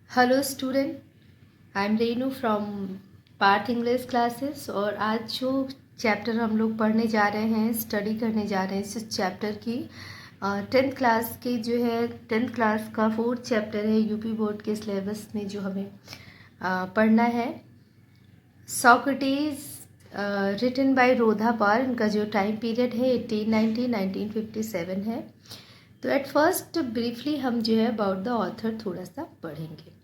Hello student, I am Renu from Parth English classes. और आज जो चैप्टर हम लोग पढ़ने जा रहे हैं, स्टडी करने जा रहे हैं इस चैप्टर की 10th क्लास की जो है 10th क्लास का 4th चैप्टर है यूपी बोर्ड के सिलेबस में जो हमें पढ़ना है। सॉक्रेटिस रिटन बाय रोधा पार। इनका जो टाइम पीरियड है 1890-1957 है। तो एट फर्स्ट ब्रीफली हम जो है अबाउट द ऑथर थोड़ा सा पढ़ेंगे।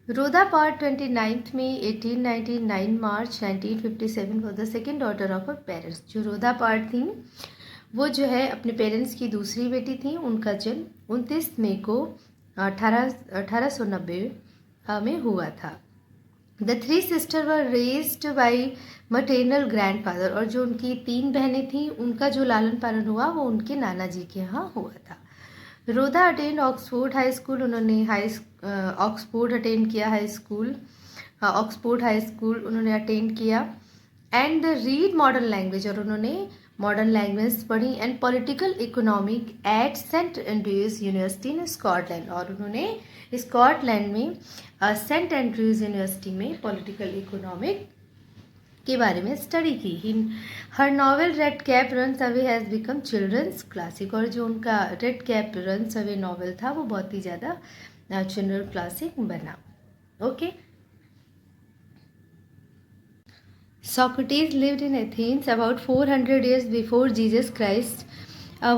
रोधा पार 29 में 1899 मार्च 1957 was the second daughter of her parents. जो रोधा पार थी वो जो है अपने पेरेंट्स की दूसरी बेटी थी। उनका जन्म 29 मई को 1890 में हुआ था। The three sister were raised by maternal grandfather. और जो उनकी 3 बहनें थीं उनका जो लालन पालन हुआ वो उनके नाना जी के यहाँ हुआ था। Rhoda attend Oxford high school. उन्होंने ऑक्सफोर्ड अटेंड किया high school. Oxford high school उन्होंने अटेंड किया। And read modern language. और उन्होंने मॉडर्न लैंग्वेज पढ़ी and political economic at Saint Andrews university in Scotland. और उन्होंने स्कॉटलैंड में सेंट एंड्रयूज यूनिवर्सिटी में पॉलिटिकल इकोनॉमिक के बारे में स्टडी की। Her novel red cap runs away has become children's classic. और जो उनका red cap runs away novel था वो बहुत ही ज़्यादा चिल्ड्रन क्लासिक बना। Okay. Socrates lived in Athens about 400 years before Jesus Christ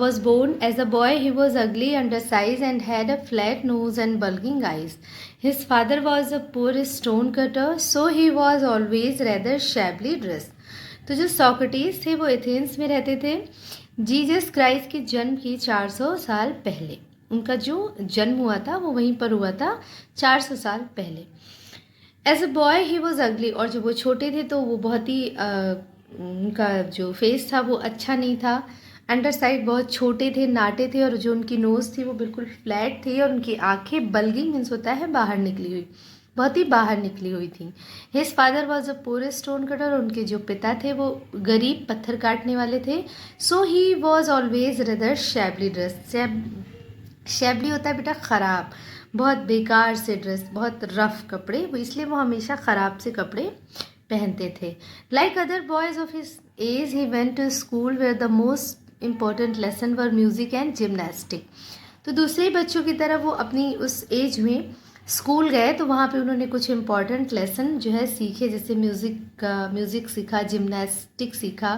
was born. As a boy, he was ugly, undersized, and had a flat nose and bulging eyes. His father was a poor stone cutter, so he was always rather shabbily dressed. तो जो Socrates थे वो Athens में रहते थे Jesus Christ के जन्म की 400 साल पहले। उनका जो जन्म हुआ था वो वहीं पर हुआ था 400 साल पहले। As a boy he was ugly. और जब वो छोटे थे तो वो बहुत ही उनका जो फेस था वो अच्छा नहीं था। अंडर साइड बहुत छोटे थे, नाटे थे। और जो उनकी नोज़ थी वो बिल्कुल फ्लैट थी। और उनकी आंखें बल्गिंग मीन्स होता है बाहर निकली हुई, बहुत ही बाहर निकली हुई थी। His father was a poor stone cutter. उनके जो पिता थे वो गरीब पत्थर काटने वाले थे। So he was always rather shabbily dress. Shabbily होता है बेटा ख़राब, बहुत बेकार से ड्रेस, बहुत रफ कपड़े, वो इसलिए वो हमेशा ख़राब से कपड़े पहनते थे। Like other boys of his age he went to school where the most important lesson were music and gymnastic. तो दूसरे बच्चों की तरह वो अपनी उस एज में स्कूल गए तो वहाँ पे उन्होंने कुछ इम्पॉर्टेंट लेसन जो है सीखे, जैसे म्यूज़िक सीखा, जिमनास्टिक सीखा।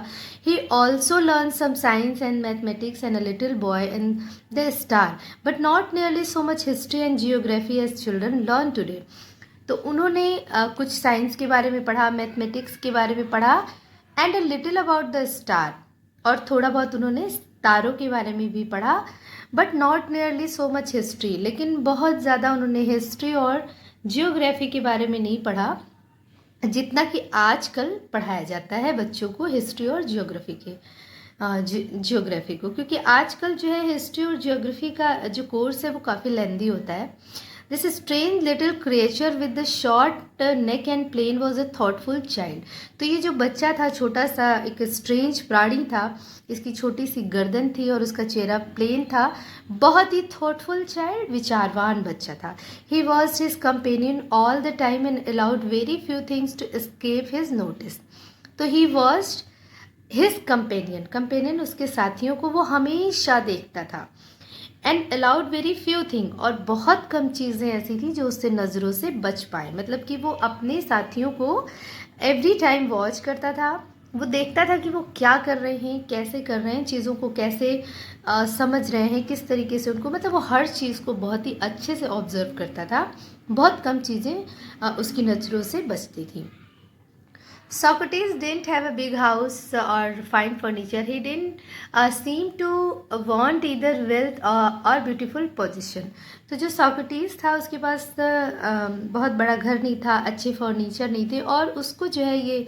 He also learn some science and mathematics and a little boy and the star but not nearly so much history and geography as children learn today. तो उन्होंने कुछ साइंस के बारे में पढ़ा, मैथमेटिक्स के बारे में पढ़ा and a little about the star. और थोड़ा बहुत उन्होंने तारों के बारे में भी पढ़ा but not nearly so much history. लेकिन बहुत ज़्यादा उन्होंने हिस्ट्री और जियोग्राफी के बारे में नहीं पढ़ा जितना कि आजकल पढ़ाया जाता है बच्चों को हिस्ट्री और जियोग्राफी को, क्योंकि आजकल जो है हिस्ट्री और जियोग्राफी का जो कोर्स है वो काफ़ी लेंदी होता है। This strange little creature with the short neck and plain was a thoughtful child. तो ये जो बच्चा था, छोटा सा एक स्ट्रेंज प्राणी था, इसकी छोटी सी गर्दन थी और उसका चेहरा प्लेन था, बहुत ही थॉटफुल चाइल्ड, विचारवान बच्चा था। He was his companion all the time and allowed very few things to escape his notice. तो ही वॉज हिज कंपेनियन उसके साथियों को वो हमेशा देखता था। And allowed very few thing, और बहुत कम चीज़ें ऐसी थी जो उससे नज़रों से बच पाए। मतलब कि वो अपने साथियों को एवरी टाइम वॉच करता था, वो देखता था कि वो क्या कर रहे हैं, कैसे कर रहे हैं, चीज़ों को कैसे समझ रहे हैं, किस तरीके से उनको, मतलब वो हर चीज़ को बहुत ही अच्छे से ऑब्जर्व करता था। बहुत कम चीज़ें उसकी नज़रों से बचती थी। Socrates didn't have a big house or fine furniture. He didn't seem to want either wealth or beautiful position. तो जो सॉक्रेटिस था उसके पास बहुत बड़ा घर नहीं था, अच्छे फर्नीचर नहीं थे, और उसको जो है ये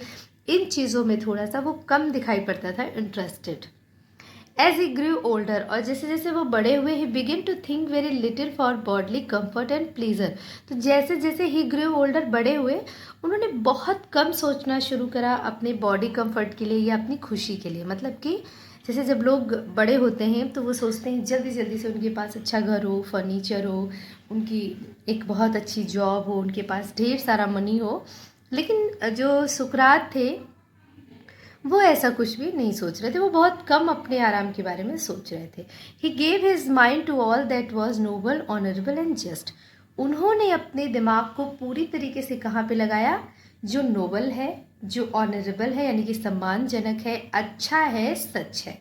इन चीज़ों में थोड़ा सा वो कम दिखाई पड़ता था interested. As he grew older, और जैसे जैसे वो बड़े हुए, he began to think very little for bodily comfort and pleasure. तो जैसे जैसे ही ग्रू ओल्डर, बड़े हुए, उन्होंने बहुत कम सोचना शुरू करा अपने बॉडी कंफर्ट के लिए या अपनी खुशी के लिए। मतलब कि जैसे जब लोग बड़े होते हैं तो वो सोचते हैं जल्दी जल्दी से उनके पास अच्छा घर हो, फर्नीचर हो, उनकी एक बहुत अच्छी जॉब हो, उनके पास ढेर सारा मनी हो। लेकिन जो सुकरात थे वो ऐसा कुछ भी नहीं सोच रहे थे, वो बहुत कम अपने आराम के बारे में सोच रहे थे। He gave his mind to all that was noble, honourable and just. उन्होंने अपने दिमाग को पूरी तरीके से कहाँ पे लगाया? जो नोबल है, जो ऑनरेबल है यानी कि सम्मानजनक है, अच्छा है, सच है।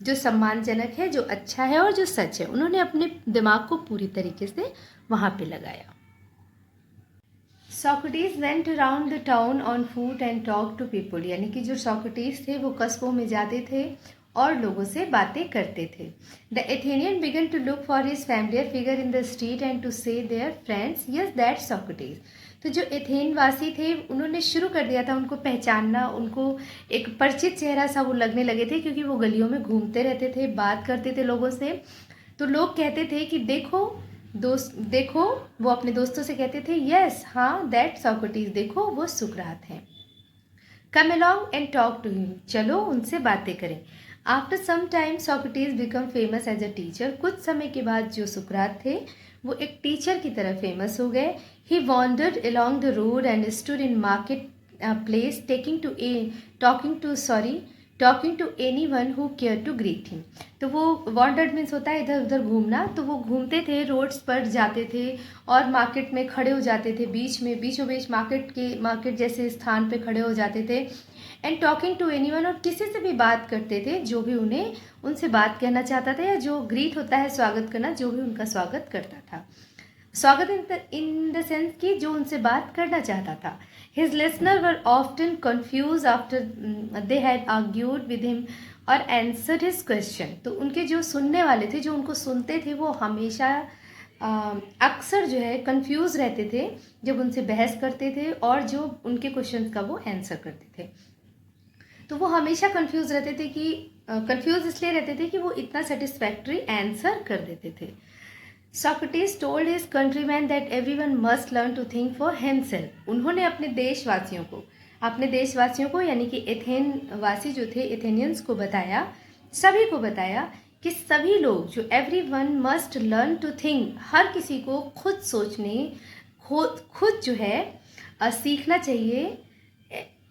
जो सम्मानजनक है, जो अच्छा है और जो सच है, उन्होंने अपने दिमाग को पूरी तरीके से वहाँ पे लगाया। Socrates went around the town on foot and talk to people, यानी कि जो सॉक्रेटिस थे वो कस्बों में जाते थे और लोगों से बातें करते थे। The Athenian began to look for his familiar figure in the street and to say their friends yes that Socrates. तो जो एथेन वासी थे उन्होंने शुरू कर दिया था उनको पहचानना, उनको एक परिचित चेहरा सा वो लगने लगे थे, क्योंकि वो गलियों में घूमते रहते थे, बात करते थे लोगों से। तो लोग कहते थे कि देखो दोस्त, देखो, वो अपने दोस्तों से कहते थे यस, हाँ, दैट सॉक्रेटिस, देखो वो सुकरात हैं। Come along and talk to him, चलो उनसे बातें करें। After some time Socrates become famous as a teacher, कुछ समय के बाद जो सुकरात थे वो एक टीचर की तरह फेमस हो गए। He wandered along the road and stood in market place talking to anyone who care to greet him. तो वो वॉन्डर्ड मीन्स होता है इधर उधर घूमना, तो वो घूमते थे, रोड्स पर जाते थे और मार्केट में खड़े हो जाते थे, बीचों बीच मार्केट जैसे स्थान पे खड़े हो जाते थे। And talking to anyone, और किसी से भी बात करते थे जो भी उन्हें उनसे बात कहना चाहता था, या जो ग्रीट होता है स्वागत करना, जो भी उनका स्वागत करता था। स्वागत इन द सेंस कि जो उनसे बात करना चाहता था। His listeners were often confused after they had argued with him और answered his question। तो उनके जो सुनने वाले थे, जो उनको सुनते थे, वो हमेशा अक्सर जो है कंफ्यूज रहते थे जब उनसे बहस करते थे और जो उनके क्वेश्चन का वो आंसर करते थे। तो वो हमेशा कंफ्यूज रहते थे कि कंफ्यूज इसलिए रहते थे कि वो इतना सेटिस्फैक्ट्री आंसर कर देते थे। Socrates told his countrymen that everyone must learn to think for himself। उन्होंने अपने देशवासियों को यानी कि एथेन वासी जो थे, एथेनियंस को बताया, सभी को बताया कि सभी लोग जो everyone must learn to think, हर किसी को खुद सोचने, खुद जो है सीखना चाहिए।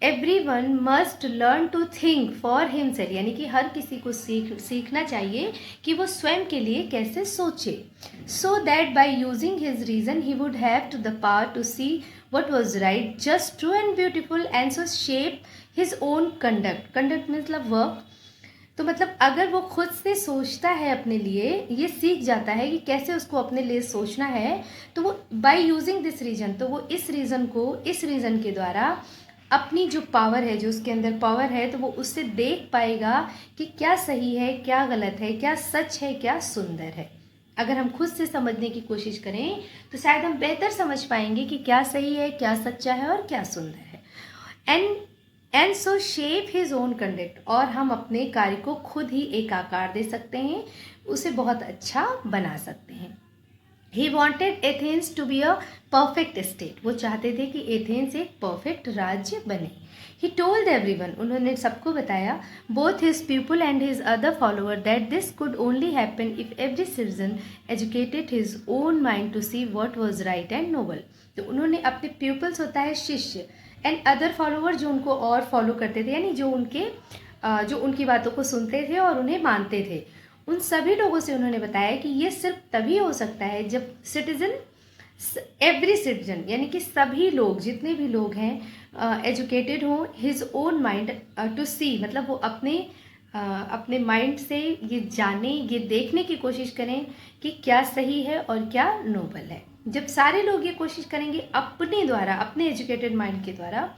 Everyone must learn to think for himself, यानी कि हर किसी को सीखना चाहिए कि वो स्वयं के लिए कैसे सोचे। So that by using his reason he would have to the power to see what was right, just, true and beautiful and so shape his own conduct मतलब वर्क। तो मतलब अगर वो खुद से सोचता है अपने लिए, ये सीख जाता है कि कैसे उसको अपने लिए सोचना है, तो वो बाय यूजिंग दिस रीजन, तो वो इस रीजन के द्वारा अपनी जो पावर है, जो उसके अंदर पावर है, तो वो उससे देख पाएगा कि क्या सही है, क्या गलत है, क्या सच है, क्या सुंदर है। अगर हम खुद से समझने की कोशिश करें तो शायद हम बेहतर समझ पाएंगे कि क्या सही है, क्या सच्चा है और क्या सुंदर है। And so shape his own conduct, और हम अपने कार्य को खुद ही एक आकार दे सकते हैं, उसे बहुत अच्छा बना सकते हैं। He wanted Athens to be a perfect state। वो चाहते थे कि एथेंस एक परफेक्ट राज्य बने। He told everyone, उन्होंने सबको बताया, both his pupil and his other follower, that this could only happen if every citizen educated his own mind to see what was right and noble। तो उन्होंने अपने pupils होता है शिष्य, and other follower जो उनको और फॉलो करते थे, यानी जो उनकी बातों को सुनते थे और उन्हें मानते थे, उन सभी लोगों से उन्होंने बताया कि ये सिर्फ तभी हो सकता है जब एवरी सिटीजन यानी कि सभी लोग, जितने भी लोग हैं, एजुकेटेड हों हिज ओन माइंड टू सी, मतलब वो अपने माइंड से ये जाने, ये देखने की कोशिश करें कि क्या सही है और क्या नोबल है। जब सारे लोग ये कोशिश करेंगे अपने द्वारा, अपने एजुकेटेड माइंड के द्वारा,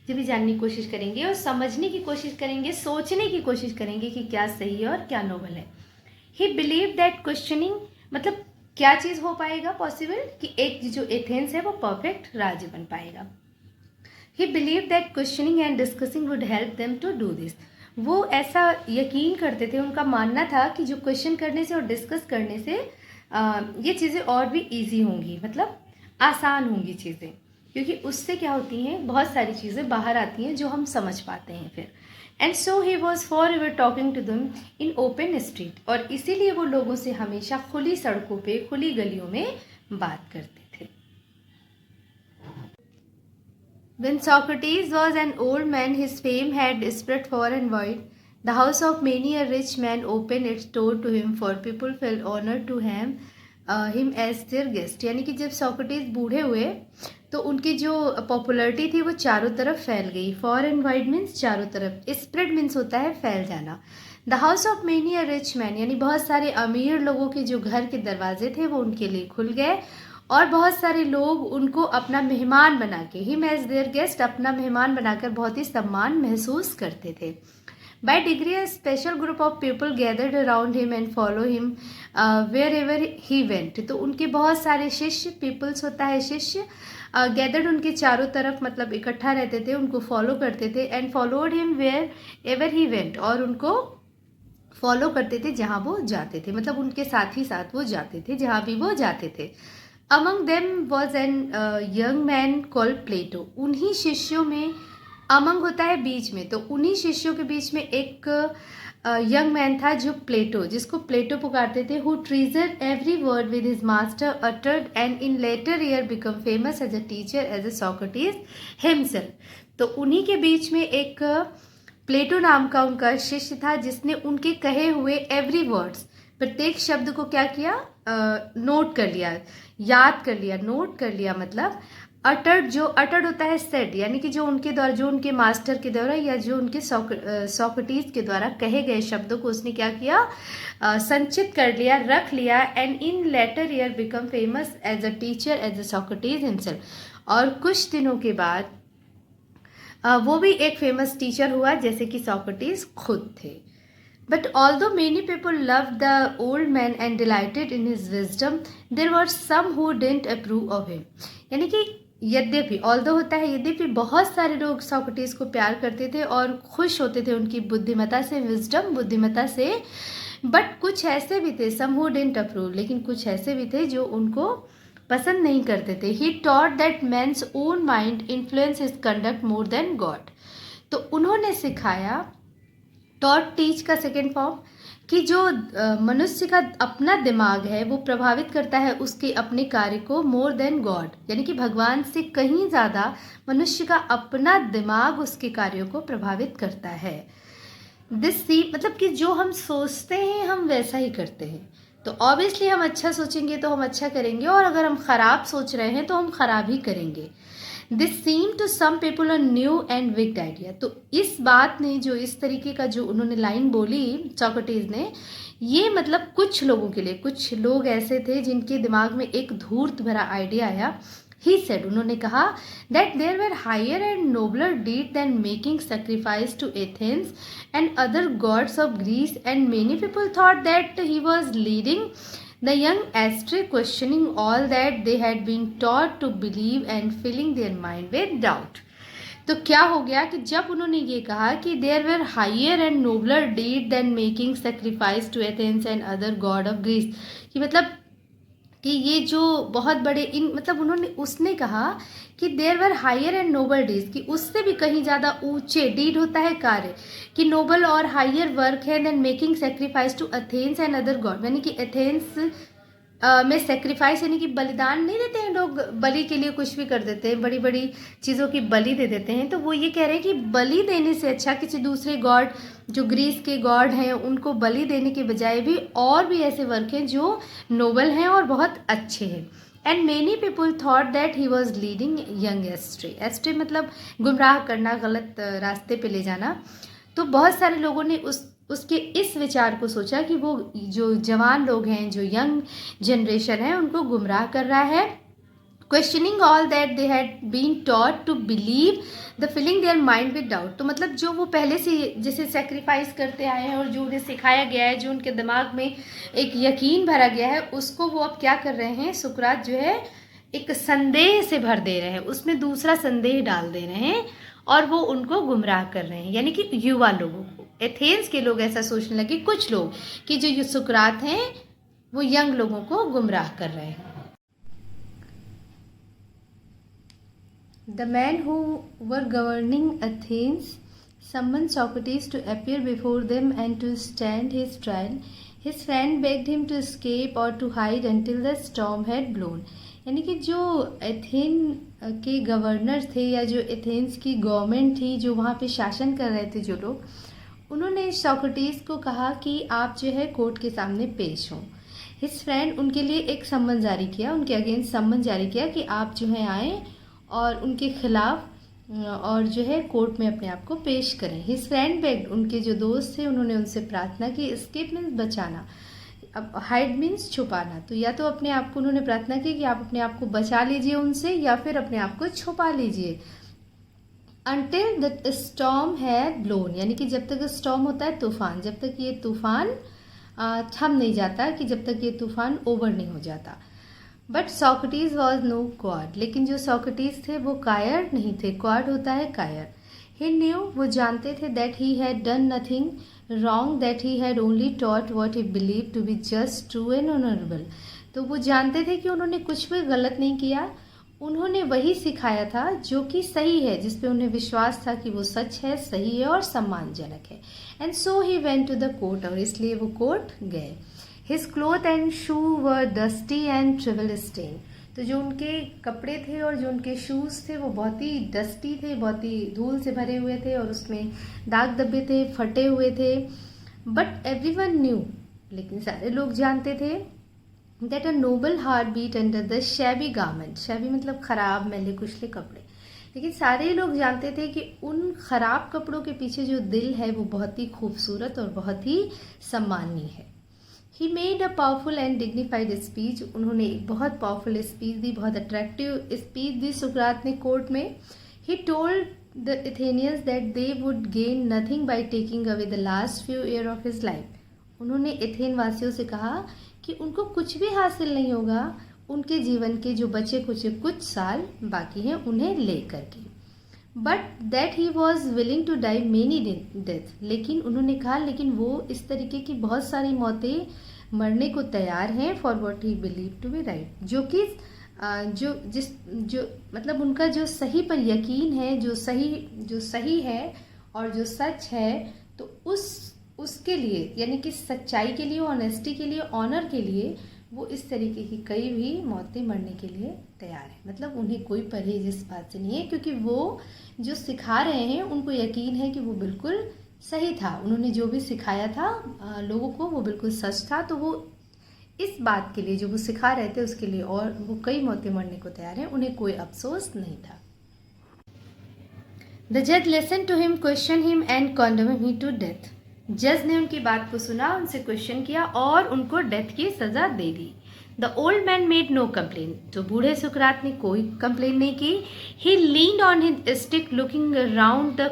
जब भी जानने की कोशिश करेंगे और समझने की कोशिश करेंगे, सोचने की कोशिश करेंगे कि क्या सही है और क्या नोबल है। ही बिलीव दैट क्वेश्चनिंग, मतलब क्या चीज़ हो पाएगा पॉसिबल कि एक जो एथेंस है वो परफेक्ट राज्य बन पाएगा। He believe that questioning and discussing would help them to do this. वो ऐसा यकीन करते थे, उनका मानना था कि जो क्वेश्चन करने से और डिस्कस करने से ये चीज़ें और भी ईजी होंगी, मतलब आसान होंगी चीज़ें, क्योंकि उससे क्या होती हैं, बहुत सारी चीज़ें बाहर आती हैं जो हम समझ पाते हैं फिर। And so he was forever talking to them in open street, और इसीलिए वो लोगों से हमेशा खुली सड़कों पे, खुली गलियों में बात करते थे. When Socrates was an old man, his fame had spread far and wide. The house of many a rich man opened its door to him, for people felt honored to him as their guest. यानी कि जब Socrates बूढ़े हुए तो उनकी जो popularity थी वो चारों तरफ फैल गई. फॉर एंड वाइड मीन्स चारों तरफ, स्प्रेड मीन्स होता है फैल जाना. The house of many a rich man, यानी बहुत सारे अमीर लोगों के जो घर के दरवाजे थे वो उनके लिए खुल गए, और बहुत सारे लोग उनको अपना मेहमान बना के, हिम एज देयर गेस्ट, अपना मेहमान बनाकर बहुत ही सम्मान महसूस करते थे. By degree a special group of people gathered around him and follow him wherever he went. तो उनके बहुत सारे शिष्य, पीपल्स होता है शिष्य, गैदर्ड उनके चारों तरफ मतलब इकट्ठा रहते थे, उनको फॉलो करते थे. And followed him wherever he went, और उनको फॉलो करते थे जहाँ वो जाते थे, मतलब उनके साथ ही साथ वो जाते थे जहाँ भी वो जाते थे. Among them was an young man called Plato. उन्हीं शिष्यों में, among होता है बीच में, तो उन्हीं शिष्यों के बीच में एक यंग मैन था जो प्लेटो, जिसको प्लेटो पुकारते थे, who treasured every word with his master uttered and in later year become famous as a teacher as a Socrates himself. तो उन्हीं के बीच में एक प्लेटो नाम का उनका शिष्य था जिसने उनके कहे हुए एवरी वर्ड्स, प्रत्येक शब्द को क्या किया, नोट कर लिया, याद कर लिया, नोट कर लिया. मतलब अटर्ड, जो अटर्ड होता है सेड, यानी कि जो उनके द्वारा, जो उनके मास्टर के द्वारा या जो उनके सोक्रेटिस के द्वारा कहे गए शब्दों को उसने क्या किया, संचित कर लिया, रख लिया. And in later year become famous as a teacher as a Socrates himself. और कुछ दिनों के बाद वो भी एक फेमस टीचर हुआ जैसे कि सोक्रेटिस खुद थे. But although many people loved the old man and delighted in his wisdom, there were some who didn't approve of him. यानी कि यद्यपि, although होता है यद्यपि, बहुत सारे लोग सोक्रेटिस को प्यार करते थे और खुश होते थे उनकी बुद्धिमत्ता से, विजडम, बुद्धिमत्ता से. बट कुछ ऐसे भी थे, some who didn't approve, लेकिन कुछ ऐसे भी थे जो उनको पसंद नहीं करते थे. He taught that man's own mind influences his conduct more than God. तो उन्होंने सिखाया, टॉट, टीच का सेकेंड फॉर्म, कि जो मनुष्य का अपना दिमाग है वो प्रभावित करता है उसके अपने कार्य को, मोर देन गॉड, यानी कि भगवान से कहीं ज़्यादा मनुष्य का अपना दिमाग उसके कार्यों को प्रभावित करता है. दिस सी, मतलब कि जो हम सोचते हैं हम वैसा ही करते हैं. तो ऑब्वियसली हम अच्छा सोचेंगे तो हम अच्छा करेंगे, और अगर हम ख़राब सोच रहे हैं तो हम ख़राब ही करेंगे. This seem to some people a new and wicked idea. तो इस बात ने, जो इस तरीके का जो उन्होंने लाइन बोली सोक्रेटिस ने, ये मतलब कुछ लोगों के लिए, कुछ लोग ऐसे थे जिनके दिमाग में एक धूर्त भरा आइडिया आया. ही सेड, उन्होंने कहा, that there were higher and nobler deed than making sacrifice to Athens and other gods of Greece, and many people thought that he was leading the young astray, questioning all that they had been taught to believe and filling their mind with doubt. तो क्या हो गया कि जब उन्होंने ये कहा कि there were higher and nobler deed than making sacrifice to Athens and other god of Greece, कि मतलब कि ये जो बहुत बड़े इन, मतलब उन्होंने, उसने कहा कि there were higher and noble deeds, कि उससे भी कहीं ज़्यादा ऊंचे, डीड होता है कार्य, कि नोबल और हायर वर्क है than making sacrifice to Athens and other god, यानी कि एथेंस में सेक्रीफाइस, यानी कि बलिदान नहीं देते हैं लोग, बलि के लिए कुछ भी कर देते हैं, बड़ी बड़ी चीज़ों की बलि दे देते हैं. तो वो ये कह रहे हैं कि बलि देने से अच्छा किसी दूसरे गॉड, जो ग्रीस के गॉड हैं, उनको बलि देने के बजाय भी और भी ऐसे वर्क हैं जो नोबल हैं और बहुत अच्छे हैं. And many people thought that he was leading young ashtray. Ashtray मतलब गुमराह करना, गलत रास्ते पे ले जाना. तो बहुत सारे लोगों ने उसके इस विचार को सोचा कि वो जो जवान लोग हैं, जो यंग जनरेशन है, उनको गुमराह कर रहा है. Questioning all that they had been taught to believe the filling their mind with doubt. तो मतलब जो वो पहले से जैसे सेक्रीफाइस करते आए हैं और जो उन्हें सिखाया गया है, जो उनके दिमाग में एक यकीन भरा गया है, उसको वो अब क्या कर रहे हैं, सुकरात जो है एक संदेह से भर दे रहे हैं, उसमें दूसरा संदेह डाल दे रहे हैं और वो उनको गुमराह कर रहे हैं, यानी कि युवा लोगों को. एथेंस के लोग ऐसा सोचने लगे, कुछ लोग, कि जो सुकरात हैं वो यंग लोगों को गुमराह कर रहे हैं. The men who were governing Athens summoned Socrates to appear before them and to stand his trial. His friend begged him to escape or to hide until the storm had blown. यानी कि जो ethane के governor थे या जो Athens की government थी, जो वहाँ पे शासन कर रहे थे जो लोग, उन्होंने सॉक्रेटिस को कहा कि आप जो है कोर्ट के सामने पेश हों। हिज फ्रेंड उनके लिए एक सम्मन जारी किया, उनके अगेंस्ट सम्मन जारी किया कि आप जो है आएँ और उनके खिलाफ और जो है कोर्ट में अपने आप को पेश करें। हिज फ्रेंड बेग्ड, उनके जो दोस्त थे उन्होंने उनसे प्रार्थना की। एस्केप मीन्स बचाना, अब हाइड मीन्स छुपाना। तो या तो अपने आप को उन्होंने प्रार्थना की कि आप अपने आप को बचा लीजिए उनसे, या फिर अपने आप को छुपा लीजिए। Until the storm had blown, यानी कि जब तक स्टॉर्म होता है तूफान, जब तक ये तूफान थम नहीं जाता, कि जब तक ये तूफान ओवर नहीं हो जाता। But Socrates was no coward, लेकिन जो सॉक्रेटिस थे वो कायर नहीं थे। कॉर्ड होता है कायर। ही न्यू, वो जानते थे, that he had done nothing wrong, that he had only taught what he believe to be just, true and honourable. तो वो जानते थे कि उन्होंने कुछ भी गलत नहीं किया, उन्होंने वही सिखाया था जो कि सही है, जिस पे उन्हें विश्वास था कि वो सच है, सही है और सम्मानजनक है। And so he went to the court, और इसलिए वो कोर्ट गए। His cloth and shoe were dusty and travel stain, तो जो उनके कपड़े थे और जो उनके शूज़ थे वो बहुत ही डस्टी थे, बहुत ही धूल से भरे हुए थे और उसमें दाग धब्बे थे, फटे हुए थे। बट एवरीवन न्यू, लेकिन सारे लोग जानते थे, that a noble heart beat under the shabby garment, shabby मतलब खराब मैले कुचले कपड़े, लेकिन सारे लोग जानते थे कि उन खराब कपड़ों के पीछे जो दिल है वो बहुत ही खूबसूरत और बहुत ही सम्माननीय है। He made a powerful and dignified speech, उन्होंने एक बहुत पावरफुल स्पीच दी, बहुत अट्रैक्टिव स्पीच दी सुकरात ने कोर्ट में। He told the Athenians that they would gain nothing by taking away the last few years of his life, उन्होंने ethane वासियों से कहा कि उनको कुछ भी हासिल नहीं होगा उनके जीवन के जो बचे कुछ साल बाकी हैं उन्हें ले करके। But that he was willing to die many death, लेकिन उन्होंने कहा लेकिन वो इस तरीके की बहुत सारी मौतें मरने को तैयार हैं, for what he believe to be right, जो कि जो मतलब उनका जो सही पर यकीन है, जो सही है और जो सच है, तो उसके लिए, यानी कि सच्चाई के लिए, ऑनेस्टी के लिए, ऑनर के लिए वो इस तरीके की कई भी मौतें मरने के लिए तैयार है। मतलब उन्हें कोई परहेज इस बात से नहीं है, क्योंकि वो जो सिखा रहे हैं उनको यकीन है कि वो बिल्कुल सही था, उन्होंने जो भी सिखाया था लोगों को वो बिल्कुल सच था। तो वो इस बात के लिए जो वो सिखा रहे थे उसके लिए और वो कई मौतें मरने को तैयार हैं, उन्हें कोई अफसोस नहीं था। द जज listen to him, question him and condemn him to death, जज ने उनकी बात को सुना, उनसे क्वेश्चन किया और उनको डेथ की सजा दे दी। The old man made no complain, तो बूढ़े सुकरात ने कोई कंप्लेन नहीं की। He leaned on his stick looking around the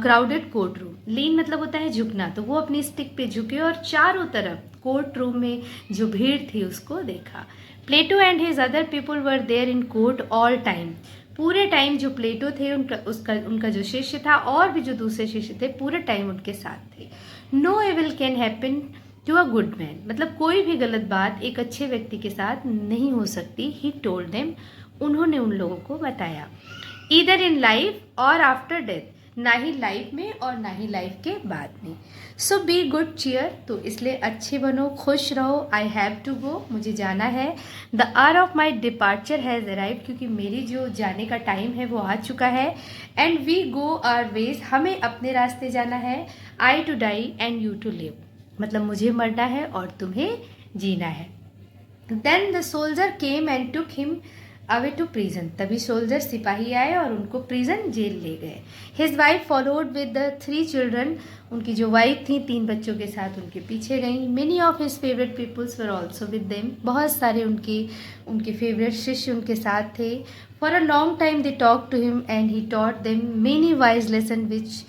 crowded court room, lean मतलब होता है झुकना, तो वो अपनी स्टिक पे झुके और चारों तरफ कोर्ट रूम में जो भीड़ थी उसको देखा। Plato and his other people were there in court all time, पूरे टाइम जो प्लेटो थे उनका जो शिष्य था और भी जो दूसरे शिष्य थे पूरे टाइम उनके साथ थे। No evil can happen to a good man, मतलब कोई भी गलत बात एक अच्छे व्यक्ति के साथ नहीं हो सकती। ही टोल्ड देम, उन्होंने उन लोगों को बताया। ईदर इन लाइफ और आफ्टर डेथ, ना ही लाइफ में और ना ही लाइफ के बाद में। सो बी गुड चीयर, तो इसलिए अच्छे बनो, खुश रहो। आई हैव टू गो, मुझे जाना है। The hour of my departure has arrive, क्योंकि मेरी जो जाने का टाइम है वो आ चुका है। And we go our ways, हमें अपने रास्ते जाना है। I to die and you to live, मतलब मुझे मरना है और तुम्हें जीना है। Then the soldier came and took him away to prison, तभी सोल्जर सिपाही आए और उनको प्रिजन जेल ले गए। His wife followed with the 3 children, उनकी जो वाइफ थी 3 बच्चों के साथ उनके पीछे गई। Many of his favourite peoples were also with them, बहुत सारे उनके फेवरेट शिष्य उनके साथ थे। For a long time they talk to him and he taught them many wise lesson which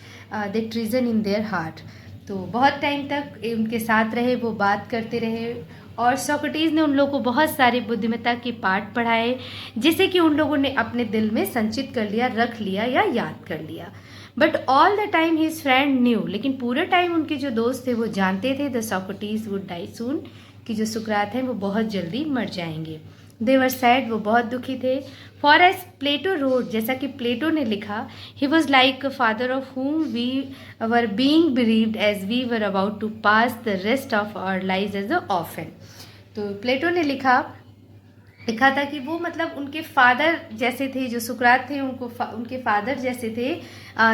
they treasure in their heart, तो बहुत time तक उनके साथ रहे, वो बात करते रहे और सोक्रेटिस ने उन लोगों को बहुत सारे बुद्धिमत्ता के पाठ पढ़ाए, जिसे कि उन लोगों ने अपने दिल में संचित कर लिया, रख लिया या याद कर लिया। But all the time his friend new, लेकिन पूरे टाइम उनके जो दोस्त थे वो जानते थे द सोक्रेटिस वुड डाई सून, कि जो सुकरात हैं वो बहुत जल्दी मर जाएंगे। दे वर सैड, वो बहुत दुखी थे। फॉर एज प्लेटो रोड, जैसा कि प्लेटो ने लिखा, he was like father of whom we were being bereaved as we were about to pass the rest of our life as a orphan. तो प्लेटो ने लिखा था कि वो मतलब उनके फादर जैसे थे, जो सुकरात थे उनके फादर जैसे थे,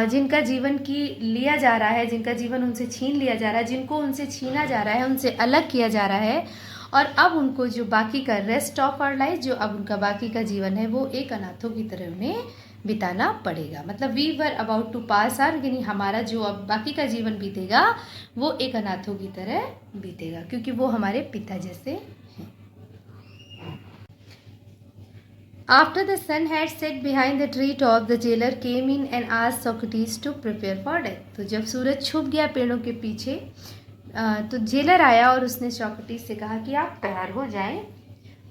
जिनका जीवन की लिया जा रहा है, जिनका जीवन उनसे छीन लिया जा रहा है, जिनको उनसे छीना जा रहा है, उनसे अलग किया जा रहा है, और अब उनको जो बाकी का रेस्ट ऑफ आवर लाइफ, जो अब उनका बाकी का जीवन है, वो एक अनाथों की तरह उन्हें बिताना पड़ेगा। मतलब we were about to pass are, यानी हमारा जो अब बाकी का जीवन बीतेगा वो एक अनाथों की तरह बीतेगा, क्योंकि वो हमारे पिता जैसे हैं। After the sun had set behind the tree top, the jailer came in and asked Socrates to prepare for death. तो जब सूरज छुप गया पेड़ों के पीछे, तो जेलर आया और उसने सोक्रेटिस से कहा कि आप तैयार हो जाएं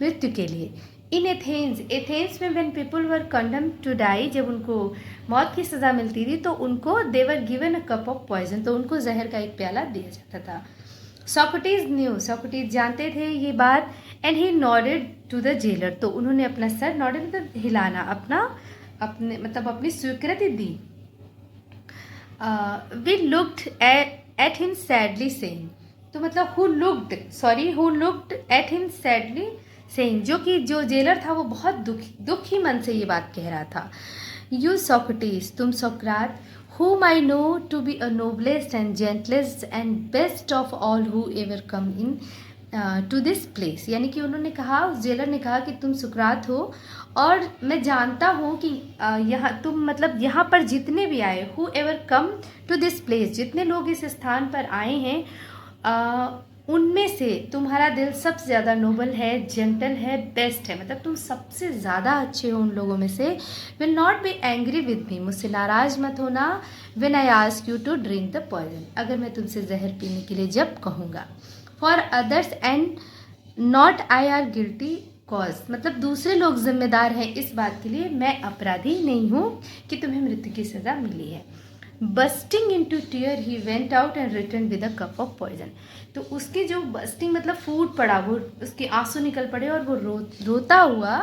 मृत्यु के लिए। इन एथेंस में when people were condemned to die, जब उनको मौत की सज़ा मिलती थी तो उनको they were given a cup of poison, तो उनको जहर का एक प्याला दिया जाता था। सोक्रेटिस जानते थे ये बात, and he nodded to the jailer, तो उन्होंने अपना सर, नॉडेड मतलब हिलाना, अपनी स्वीकृति दी। We looked at him sadly saying, तो मतलब who looked at him sadly saying, जो जेलर था वो बहुत दुखी मन से ये बात कह रहा था। यू सोक्रेटिस, तुम सोक्रात, whom I know to be a noblest and gentlest and best of all who ever come in to this place, यानी कि उन्होंने कहा, उस जेलर ने कहा कि तुम सुकरात हो और मैं जानता हूँ कि यहाँ तुम मतलब यहाँ पर जितने भी आए, who ever come to this place, जितने लोग इस स्थान पर आए हैं, उनमें से तुम्हारा दिल सबसे ज़्यादा नोबल है, जेंटल है, बेस्ट है, मतलब तुम सबसे ज़्यादा अच्छे हो उन लोगों में से। Will not be angry with me, मुझसे नाराज़ मत होना। When I ask you to drink the poison, अगर मैं तुमसे जहर पीने के लिए जब कहूँगा। For others and not I are guilty cause, मतलब दूसरे लोग जिम्मेदार हैं इस बात के लिए, मैं अपराधी नहीं हूँ कि तुम्हें मृत्यु की सज़ा मिली है। Bursting into tear he went out and return with a cup of poison, तो उसके जो बस्टिंग मतलब फूट पड़ा, वो उसके आंसू निकल पड़े और वो रोता हुआ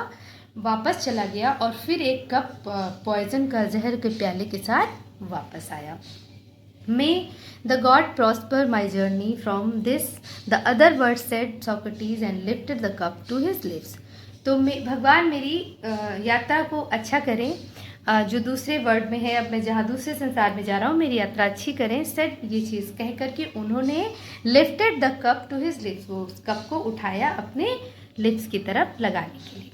वापस चला गया और फिर एक कप पॉइजन का, जहर के प्याले के साथ वापस आया। May the god prosper my journey from this, the other word said Socrates and lifted the cup to his lips, तो भगवान मेरी यात्रा को अच्छा करें, जो दूसरे वर्ड में है, अब मैं जहाँ दूसरे संसार में जा रहा हूँ, मेरी यात्रा अच्छी करें। सेड, ये चीज़ कह करके उन्होंने lifted the cup to his lips, वो उस कप को उठाया अपने लिप्स की तरफ लगाने के लिए।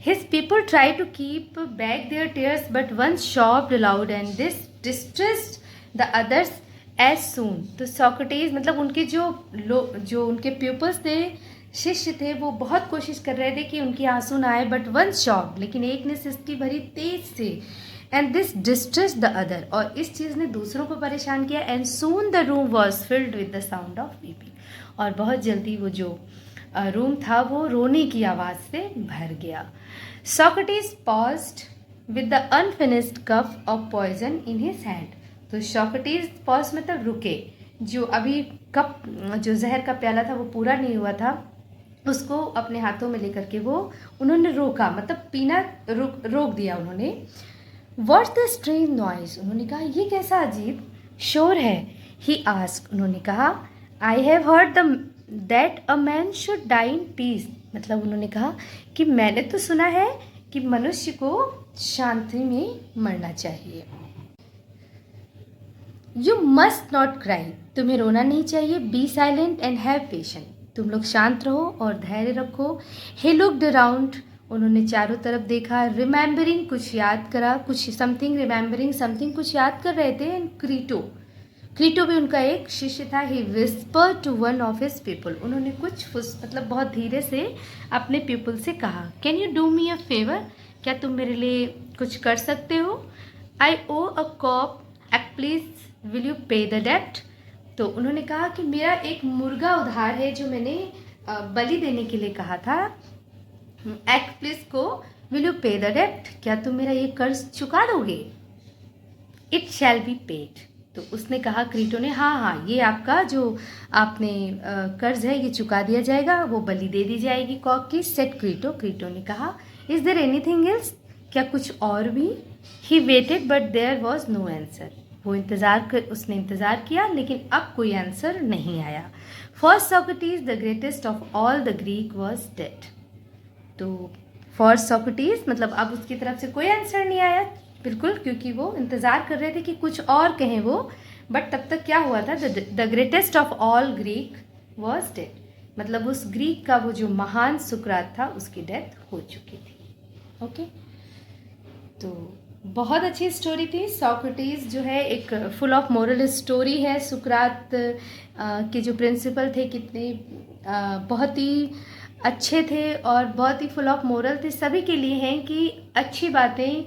His people try to keep back their tears but one sobbed loud and this distressed the others as soon, तो सोक्रेटिस मतलब उनके जो उनके पीपल्स थे, शिष्य थे, वो बहुत कोशिश कर रहे थे कि उनकी आंसू ना आए, बट वन शॉक, लेकिन एक ने सिसकी भरी तेज से, and this distress the other, और इस चीज़ ने दूसरों को परेशान किया। And soon the room was filled with the sound of weeping, और बहुत जल्दी वो जो रूम था वो रोने की आवाज़ से भर गया। Socrates paused with the unfinished cup of poison in his hand, तो सोक्रेटिस पॉज मतलब रुके, जो अभी कप, जो जहर का प्याला था वो पूरा नहीं हुआ था, उसको अपने हाथों में लेकर के वो उन्होंने रोका, मतलब पीना रोक दिया उन्होंने। व्हाट्स द स्ट्रेंज नॉइज, उन्होंने कहा ये कैसा अजीब शोर है। ही आस्क, उन्होंने कहा, I have heard that a man should die in peace, मतलब उन्होंने कहा कि मैंने तो सुना है कि मनुष्य को शांति में मरना चाहिए। यू मस्ट नॉट क्राई, तुम्हें रोना नहीं चाहिए। Be silent and have patience, तुम लोग शांत रहो और धैर्य रखो। ही लुक्ड अराउंड, उन्होंने चारों तरफ देखा। रिमेंबरिंग, कुछ याद करा, कुछ समथिंग, रिमेंबरिंग समथिंग, कुछ याद कर रहे थे। एंड क्रीटो भी उनका एक शिष्य था। He whisper to one of his people, उन्होंने कुछ मतलब बहुत धीरे से अपने पीपल से कहा, can you do me a favour, क्या तुम मेरे लिए कुछ कर सकते हो। I owe a cop act, please will you pay the डेप्ट, तो उन्होंने कहा कि मेरा एक मुर्गा उधार है जो मैंने बलि देने के लिए कहा था। एक्ट प्लीज को विल यू पे द डेप्ट, क्या तुम मेरा ये कर्ज चुका दोगे। इट शैल बी पेड, तो उसने कहा क्रीटो ने, हाँ हाँ, ये आपका जो आपने कर्ज है ये चुका दिया जाएगा, वो बलि दे दी जाएगी कॉक की। सेट क्रीटो, क्रीटो ने कहा, इज देयर एनीथिंग एल्स, क्या कुछ और भी? He waited but there was no answer, वो उसने इंतज़ार किया लेकिन अब कोई आंसर नहीं आया। First Socrates the greatest of all the Greek was dead. तो फर्स्ट सॉक्रेटिस मतलब अब उसकी तरफ से कोई आंसर नहीं आया, बिल्कुल, क्योंकि वो इंतज़ार कर रहे थे कि कुछ और कहें वो, बट तब तक क्या हुआ था, the greatest of all Greek was dead, मतलब उस ग्रीक का वो जो महान सुकरात था उसकी डेथ हो चुकी थी। ओके, तो बहुत अच्छी स्टोरी थी। सॉक्रेटिस जो है एक फुल ऑफ मोरल स्टोरी है। सुकरात के जो प्रिंसिपल थे कितने बहुत ही अच्छे थे और बहुत ही फुल ऑफ मोरल थे, सभी के लिए हैं कि अच्छी बातें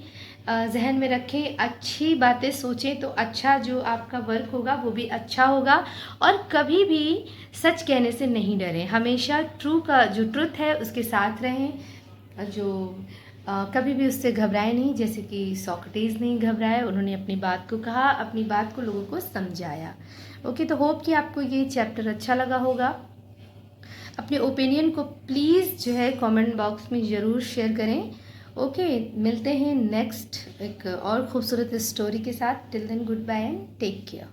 जहन में रखें, अच्छी बातें सोचें तो अच्छा जो आपका वर्क होगा वो भी अच्छा होगा, और कभी भी सच कहने से नहीं डरें, हमेशा ट्रुथ है उसके साथ रहें, जो कभी भी उससे घबराए नहीं, जैसे कि सॉक्रेटिस नहीं घबराए, उन्होंने अपनी बात को कहा, अपनी बात को लोगों को समझाया। ओके, तो होप कि आपको ये चैप्टर अच्छा लगा होगा। अपने ओपिनियन को प्लीज़ जो है कमेंट बॉक्स में ज़रूर शेयर करें। ओके, मिलते हैं नेक्स्ट एक और खूबसूरत स्टोरी के साथ। Till then good bye and take care.